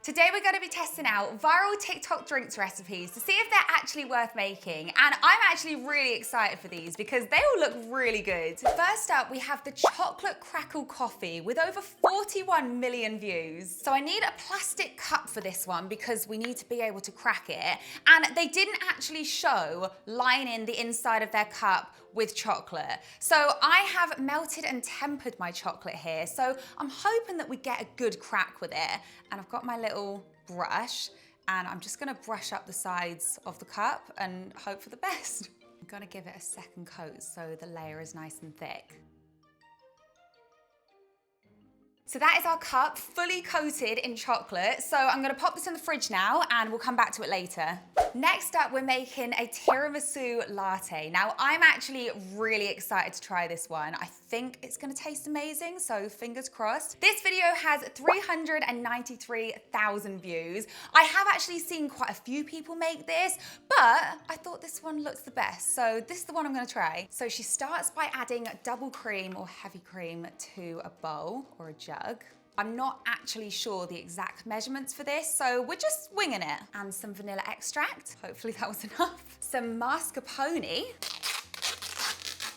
Today we're going to be testing out viral TikTok drinks recipes to see if they're actually worth making. And I'm actually really excited for these because they all look really good. First up, we have the chocolate crackle coffee with over 41 million views. So I need a plastic cup for this one because we need to be able to crack it. And they didn't actually show lining the inside of their cup with chocolate. So I have melted and tempered my chocolate here. So I'm hoping that we get a good crack with it. And I've got my little brush and I'm just gonna brush up the sides of the cup and hope for the best. I'm gonna give it a second coat so the layer is nice and thick. So that is our cup, fully coated in chocolate. So I'm gonna pop this in the fridge now and we'll come back to it later. Next up, we're making a tiramisu latte. Now, I'm actually really excited to try this one. I think it's gonna taste amazing, so fingers crossed. This video has 393,000 views. I have actually seen quite a few people make this, but I thought this one looks the best. So this is the one I'm gonna try. So she starts by adding double cream or heavy cream to a bowl or a jug. I'm not actually sure the exact measurements for this, so we're just winging it. And some vanilla extract, hopefully that was enough. Some mascarpone.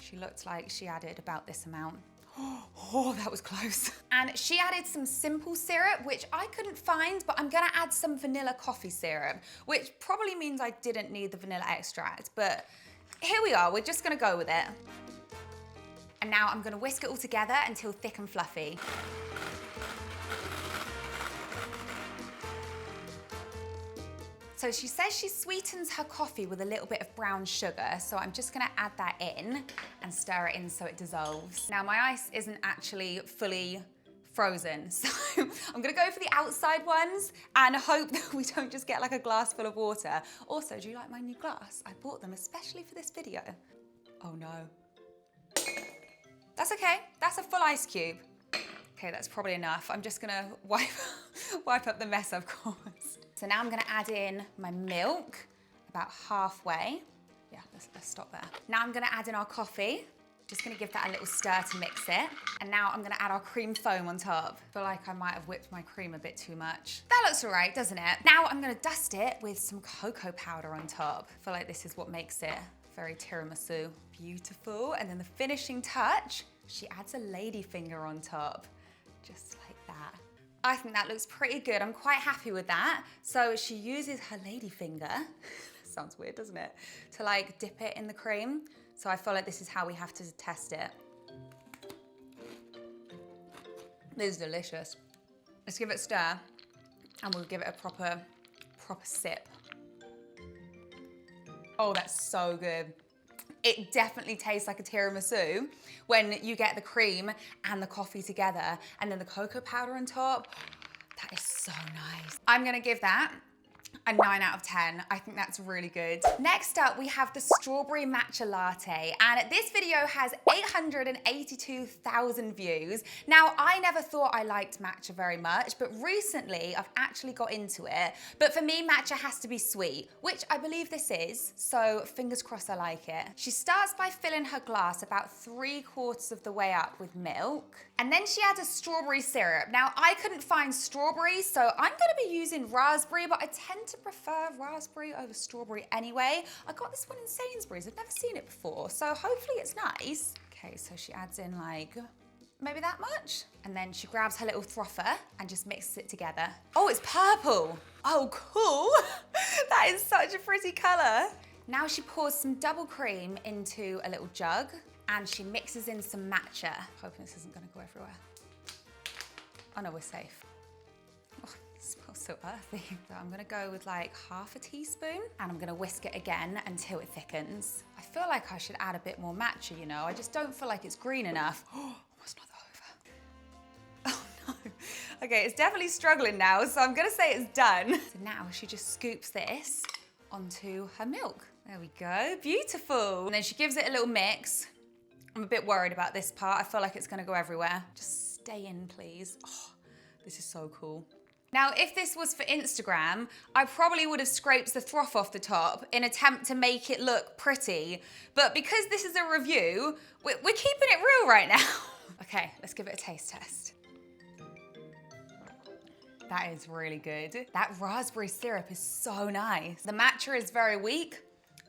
She looked like she added about this amount. Oh, that was close. And she added some simple syrup, which I couldn't find, but I'm gonna add some vanilla coffee syrup, which probably means I didn't need the vanilla extract, but here we are, we're just gonna go with it. And now I'm gonna whisk it all together until thick and fluffy. So she says she sweetens her coffee with a little bit of brown sugar, so I'm just gonna add that in and stir it in so it dissolves. Now my ice isn't actually fully frozen, so I'm gonna go for the outside ones and hope that we don't just get like a glass full of water. Also, do you like my new glass? I bought them especially for this video. Oh no. That's okay, that's a full ice cube. Okay, that's probably enough. I'm just gonna wipe up the mess I've caused. So now I'm gonna add in my milk, about halfway. Yeah, let's stop there. Now I'm gonna add in our coffee. Just gonna give that a little stir to mix it. And now I'm gonna add our cream foam on top. I feel like I might have whipped my cream a bit too much. That looks all right, doesn't it? Now I'm gonna dust it with some cocoa powder on top. I feel like this is what makes it very tiramisu. Beautiful. And then the finishing touch, she adds a lady finger on top, just like that. I think that looks pretty good. I'm quite happy with that. So she uses her lady finger, sounds weird, doesn't it? To like dip it in the cream. So I feel like this is how we have to test it. This is delicious. Let's give it a stir and we'll give it a proper sip. Oh, that's so good. It definitely tastes like a tiramisu when you get the cream and the coffee together and then the cocoa powder on top. That is so nice. I'm gonna give that a 9 out of 10. I think that's really good. Next up, we have the strawberry matcha latte. And this video has 882,000 views. Now, I never thought I liked matcha very much, but recently I've actually got into it. But for me, matcha has to be sweet, which I believe this is. So fingers crossed I like it. She starts by filling her glass about 3/4 of the way up with milk. And then she adds a strawberry syrup. Now, I couldn't find strawberry, so I'm gonna be using raspberry, but I tend to prefer raspberry over strawberry anyway. I got this one in Sainsbury's, I've never seen it before, so hopefully it's nice. Okay, so she adds in like, maybe that much? And then she grabs her little frother and just mixes it together. Oh, it's purple. Oh, cool. That is such a pretty color. Now she pours some double cream into a little jug and she mixes in some matcha. Hoping this isn't gonna go everywhere. Oh no, we're safe. Oh, it smells so earthy. So I'm gonna go with like half a teaspoon and I'm gonna whisk it again until it thickens. I feel like I should add a bit more matcha, you know? I just don't feel like it's green enough. Oh, almost knocked that over. Oh no. Okay, it's definitely struggling now, so I'm gonna say it's done. So now she just scoops this onto her milk. There we go, beautiful. And then she gives it a little mix. I'm a bit worried about this part. I feel like it's gonna go everywhere. Just stay in, please. Oh, this is so cool. Now, if this was for Instagram, I probably would have scraped the froth off the top in attempt to make it look pretty. But because this is a review, we're keeping it real right now. Okay, let's give it a taste test. That is really good. That raspberry syrup is so nice. The matcha is very weak,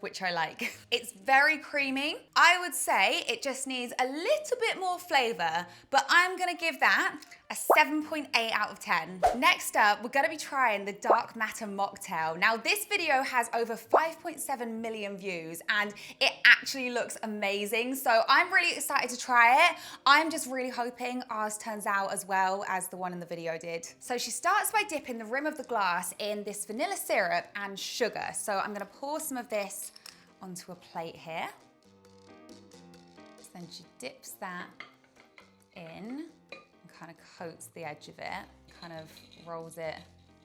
which I like. It's very creamy. I would say it just needs a little bit more flavor, but I'm gonna give that a 7.8 out of 10. Next up, we're gonna be trying the dark matter mocktail. Now this video has over 5.7 million views and it actually looks amazing. So I'm really excited to try it. I'm just really hoping ours turns out as well as the one in the video did. So she starts by dipping the rim of the glass in this vanilla syrup and sugar. So I'm gonna pour some of this onto a plate here. So then she dips that in and kind of coats the edge of it, kind of rolls it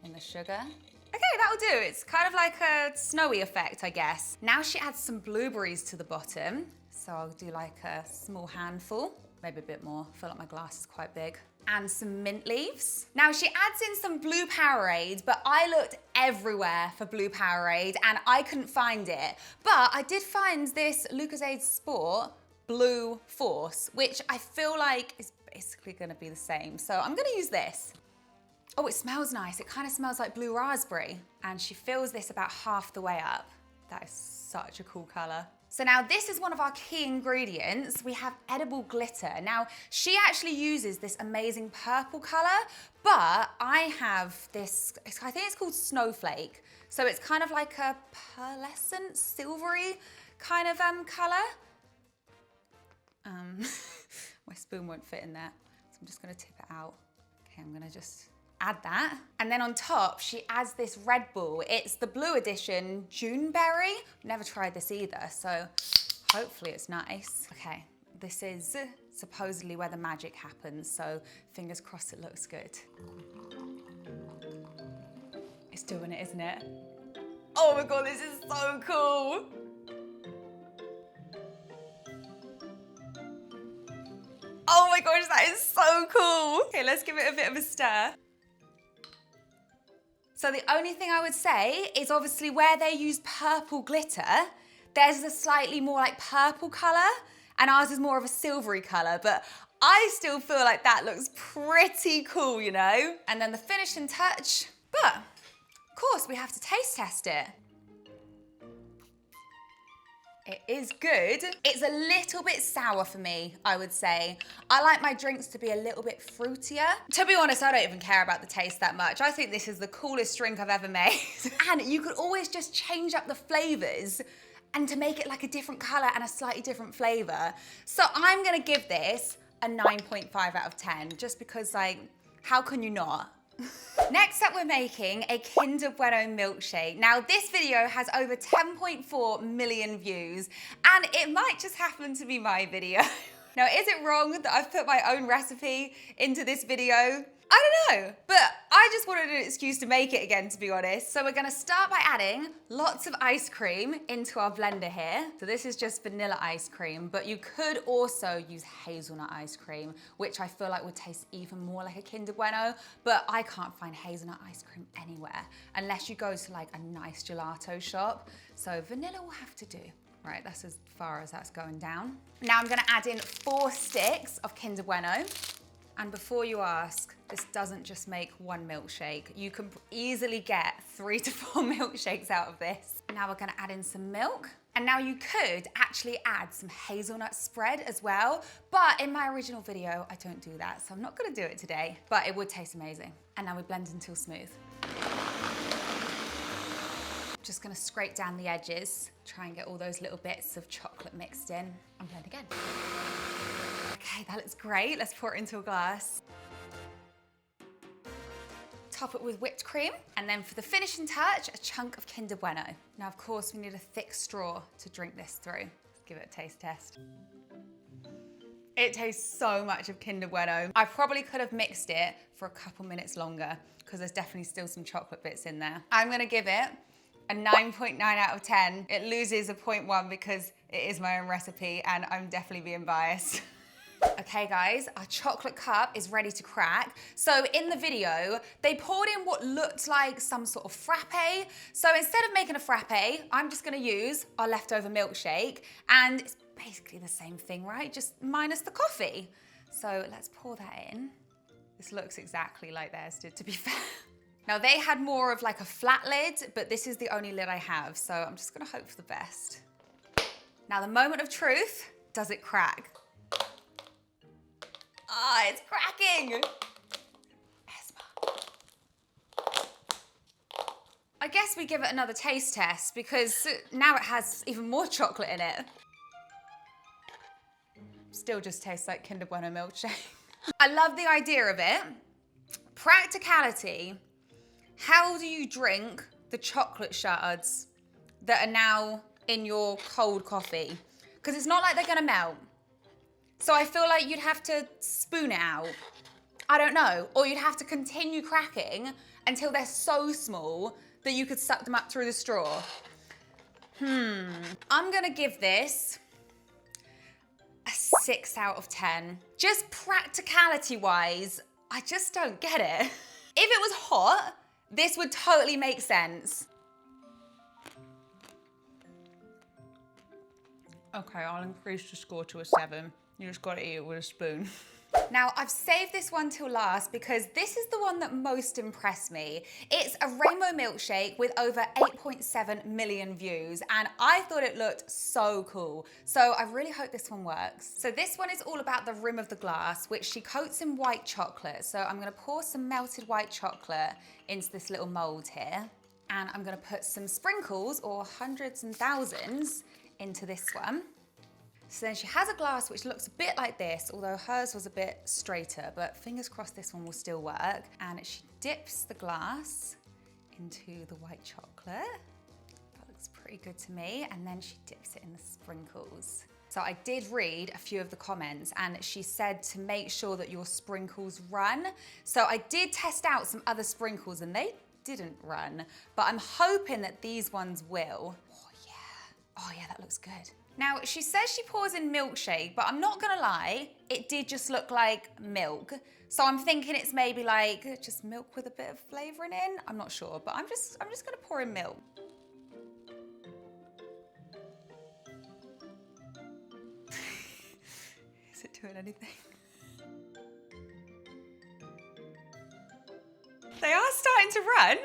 in the sugar. Okay, that'll do. It's kind of like a snowy effect, I guess. Now she adds some blueberries to the bottom. So I'll do like a small handful, maybe a bit more. I feel like my glass is quite big. And some mint leaves. Now she adds in some blue Powerade, but I looked everywhere for blue Powerade and I couldn't find it. But I did find this Lucozade Sport Blue Force, which I feel like is basically gonna be the same. So I'm gonna use this. Oh, it smells nice. It kind of smells like blue raspberry. And she fills this about half the way up. That is such a cool color. So now this is one of our key ingredients. We have edible glitter. Now she actually uses this amazing purple color, but I have this, I think it's called Snowflake. So it's kind of like a pearlescent, silvery kind of color. My spoon won't fit in there, so I'm just gonna tip it out. Okay, I'm gonna just add that. And then on top, she adds this Red Bull. It's the blue edition Juneberry. Never tried this either, so hopefully it's nice. Okay, this is supposedly where the magic happens, so fingers crossed it looks good. It's doing it, isn't it? Oh my God, this is so cool. Oh my gosh, that is so cool. Okay, let's give it a bit of a stir. So the only thing I would say is obviously where they use purple glitter, there's a slightly more like purple color and ours is more of a silvery color, but I still feel like that looks pretty cool, you know? And then the finishing touch, but of course we have to taste test it. It is good. It's a little bit sour for me, I would say. I like my drinks to be a little bit fruitier. To be honest, I don't even care about the taste that much. I think this is the coolest drink I've ever made. And you could always just change up the flavors and to make it like a different color and a slightly different flavor. So I'm gonna give this a 9.5 out of 10, just because like, how can you not? Next up, we're making a Kinder Bueno milkshake. Now, this video has over 10.4 million views, and it might just happen to be my video. Now, is it wrong that I've put my own recipe into this video? I don't know, but I just wanted an excuse to make it again, to be honest. So we're gonna start by adding lots of ice cream into our blender here. So this is just vanilla ice cream, but you could also use hazelnut ice cream, which I feel like would taste even more like a Kinder Bueno, but I can't find hazelnut ice cream anywhere, unless you go to like a nice gelato shop. So vanilla will have to do. Right, that's as far as that's going down. Now I'm gonna add in 4 sticks of Kinder Bueno. And before you ask, this doesn't just make one milkshake. You can easily get 3 to 4 milkshakes out of this. Now we're gonna add in some milk. And now you could actually add some hazelnut spread as well. But in my original video, I don't do that. So I'm not gonna do it today, but it would taste amazing. And now we blend until smooth. Just gonna scrape down the edges, try and get all those little bits of chocolate mixed in, and blend again. Okay, that looks great. Let's pour it into a glass. Top it with whipped cream, and then for the finishing touch, a chunk of Kinder Bueno. Now, of course, we need a thick straw to drink this through. Let's give it a taste test. It tastes so much of Kinder Bueno. I probably could have mixed it for a couple minutes longer because there's definitely still some chocolate bits in there. I'm gonna give it a 9.9 out of 10. It loses a 0.1 because it is my own recipe and I'm definitely being biased. Okay guys, our chocolate cup is ready to crack. So in the video, they poured in what looked like some sort of frappe. So instead of making a frappe, I'm just gonna use our leftover milkshake, and it's basically the same thing, right? Just minus the coffee. So let's pour that in. This looks exactly like theirs did, to be fair. Now they had more of like a flat lid, but this is the only lid I have, so I'm just gonna hope for the best. Now the moment of truth, does it crack? Ah, it's cracking! I guess we give it another taste test because now it has even more chocolate in it. Still just tastes like Kinder Bueno milkshake. I love the idea of it. Practicality. How do you drink the chocolate shards that are now in your cold coffee? Because it's not like they're gonna melt. So I feel like you'd have to spoon it out. I don't know. Or you'd have to continue cracking until they're so small that you could suck them up through the straw. I'm gonna give this a 6 out of 10. Just practicality-wise, I just don't get it. If it was hot, this would totally make sense. Okay, I'll increase the score to a 7. You just gotta eat it with a spoon. Now, I've saved this one till last because this is the one that most impressed me. It's a rainbow milkshake with over 8.7 million views, and I thought it looked so cool. So I really hope this one works. So this one is all about the rim of the glass, which she coats in white chocolate. So I'm gonna pour some melted white chocolate into this little mold here, and I'm gonna put some sprinkles, or hundreds and thousands, into this one. So then she has a glass which looks a bit like this, although hers was a bit straighter, but fingers crossed this one will still work. And she dips the glass into the white chocolate. That looks pretty good to me. And then she dips it in the sprinkles. So I did read a few of the comments, and she said to make sure that your sprinkles run. So I did test out some other sprinkles and they didn't run, but I'm hoping that these ones will. Oh yeah, that looks good. Now, she says she pours in milkshake, but I'm not gonna lie, it did just look like milk. So I'm thinking it's maybe like just milk with a bit of flavoring in. I'm not sure, but I'm just gonna pour in milk. Is it doing anything? They are starting to run.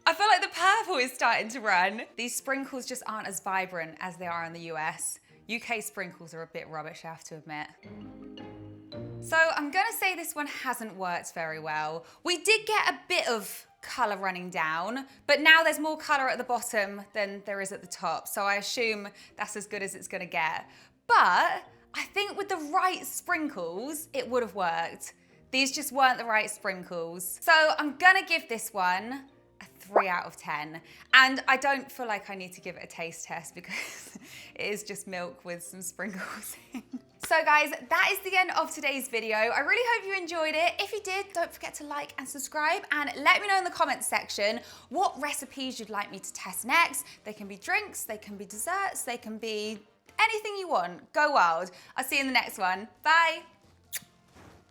I feel like the purple is starting to run. These sprinkles just aren't as vibrant as they are in the US. UK sprinkles are a bit rubbish, I have to admit. So I'm gonna say this one hasn't worked very well. We did get a bit of color running down, but now there's more color at the bottom than there is at the top. So I assume that's as good as it's gonna get. But I think with the right sprinkles, it would have worked. These just weren't the right sprinkles. So I'm gonna give this one a 3 out of 10. And I don't feel like I need to give it a taste test because it is just milk with some sprinkles in. So guys, that is the end of today's video. I really hope you enjoyed it. If you did, don't forget to like and subscribe, and let me know in the comments section what recipes you'd like me to test next. They can be drinks, they can be desserts, they can be anything you want. Go wild. I'll see you in the next one. Bye.